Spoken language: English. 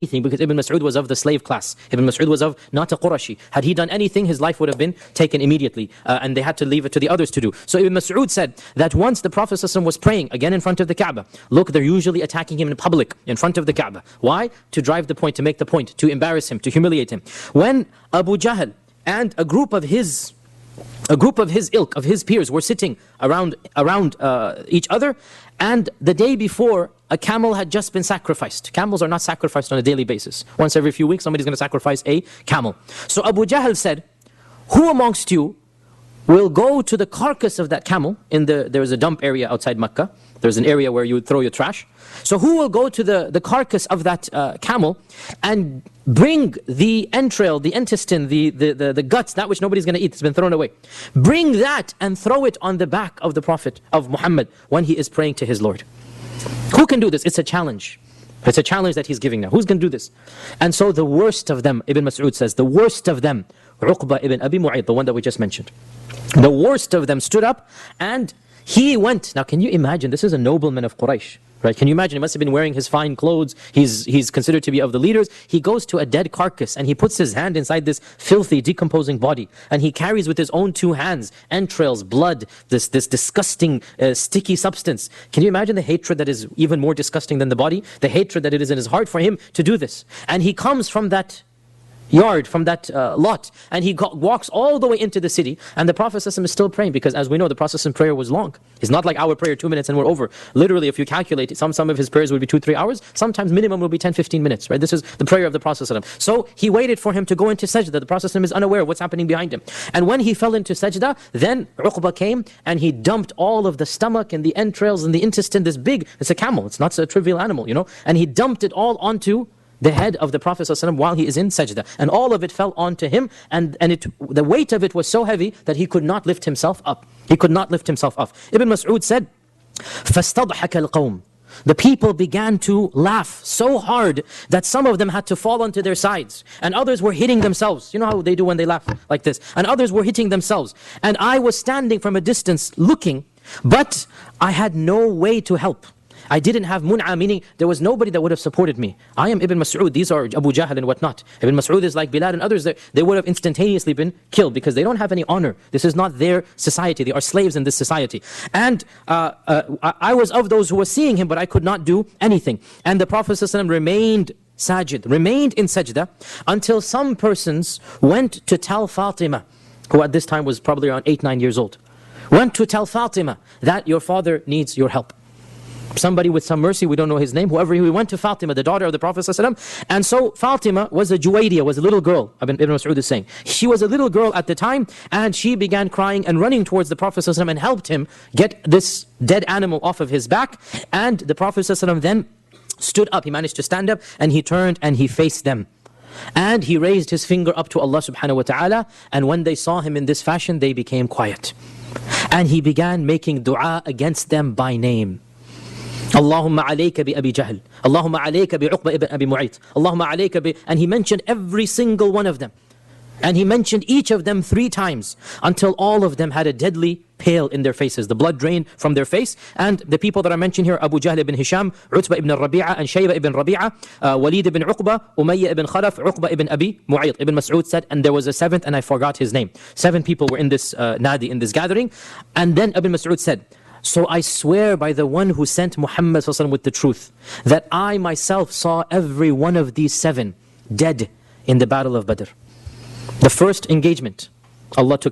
anything, because Ibn Mas'ud was of the slave class. Ibn Mas'ud was of not a Qurashi. Had he done anything, his life would have been taken immediately, and they had to leave it to the others to do. So Ibn Mas'ud said that once the Prophet ﷺ was praying, again in front of the Kaaba, look, they're usually attacking him in public, in front of the Kaaba. Why? To drive the point, to make the point, to embarrass him, to humiliate him. When Abu Jahl and a group of his ilk, of his peers, were sitting around each other, and the day before, a camel had just been sacrificed. Camels are not sacrificed on a daily basis. Once every few weeks, somebody's going to sacrifice a camel. So Abu Jahl said, who amongst you will go to the carcass of that camel? There is a dump area outside Mecca. There's an area where you would throw your trash. So who will go to the carcass of that camel and bring the entrail, the intestine, the guts, that which nobody's going to eat, it's been thrown away. Bring that and throw it on the back of the Prophet, of Muhammad, when he is praying to his Lord. Who can do this? It's a challenge. It's a challenge that he's giving now. Who's going to do this? And so the worst of them, Ibn Mas'ud says, the worst of them, Uqba ibn Abi Mu'ayt, the one that we just mentioned. The worst of them stood up and he went. Now can you imagine, this is a nobleman of Quraysh. Right? Can you imagine? He must have been wearing his fine clothes. He's considered to be of the leaders. He goes to a dead carcass and he puts his hand inside this filthy, decomposing body. And he carries with his own two hands entrails, blood, this disgusting, sticky substance. Can you imagine the hatred that is even more disgusting than the body? The hatred that it is in his heart for him to do this. And he comes from that yard, from that lot, and he walks all the way into the city, and the Prophet ﷺ is still praying, because as we know, the Prophet's prayer was long. It's not like our prayer, 2 minutes and we're over. Literally, if you calculate it, some of his prayers would be 2-3 hours, sometimes minimum will be 10-15 minutes, right? This is the prayer of the Prophet ﷺ. So he waited for him to go into sajda. The Prophet ﷺ is unaware of what's happening behind him. And when he fell into sajda, then Uqba came and he dumped all of the stomach and the entrails and the intestine, this big, it's a camel, it's not a trivial animal, you know, and he dumped it all onto the head of the Prophet ﷺ while he is in sajda. And all of it fell onto him, and the weight of it was so heavy that he could not lift himself up. He could not lift himself up. Ibn Mas'ud said, فَاسْتَضْحَكَ الْقَوْمِ The people began to laugh so hard that some of them had to fall onto their sides. And others were hitting themselves. You know how they do when they laugh like this. And others were hitting themselves. And I was standing from a distance looking, but I had no way to help. I didn't have mun'a, meaning there was nobody that would have supported me. I am Ibn Mas'ud, these are Abu Jahl and whatnot. Ibn Mas'ud is like Bilal and others, they would have instantaneously been killed because they don't have any honor. This is not their society, they are slaves in this society. And I was of those who were seeing him, but I could not do anything. And the Prophet ﷺ remained sajid, remained in sajda, until some persons went to tell Fatima, who at this time was probably around 8-9 years old, went to tell Fatima that your father needs your help. Somebody with some mercy, we don't know his name, whoever he went to Fatima, the daughter of the Prophet ﷺ. And so Fatima was a Juwaydiyah, was a little girl, Ibn Mas'ud is saying. She was a little girl at the time, and she began crying and running towards the Prophet ﷺ and helped him get this dead animal off of his back. And the Prophet ﷺ then stood up, he managed to stand up, and he turned and he faced them. And he raised his finger up to Allah subhanahu wa ta'ala, and when they saw him in this fashion, they became quiet. And he began making dua against them by name. Allahumma alayka bi Abi Jahl, Allahumma alayka bi Uqba ibn Abi Mu'ayt, Allahumma alayka bi, and he mentioned every single one of them. And he mentioned each of them 3 times, until all of them had a deadly pale in their faces. The blood drained from their face. And the people that I mentioned here, Abu Jahl ibn Hisham, Utbah ibn Rabi'ah, and Shayba ibn Rabi'ah, Walid ibn Uqba, Umayyah ibn Khalaf, Uqba ibn Abi Mu'ayt. Ibn Mas'ud said, and there was a 7th, and I forgot his name. 7 people were in this nadi, in this gathering. And then Ibn Mas'ud said, so I swear by the one who sent Muhammad SAW with the truth, that I myself saw every one of these 7 dead in the battle of Badr. The first engagement, Allah took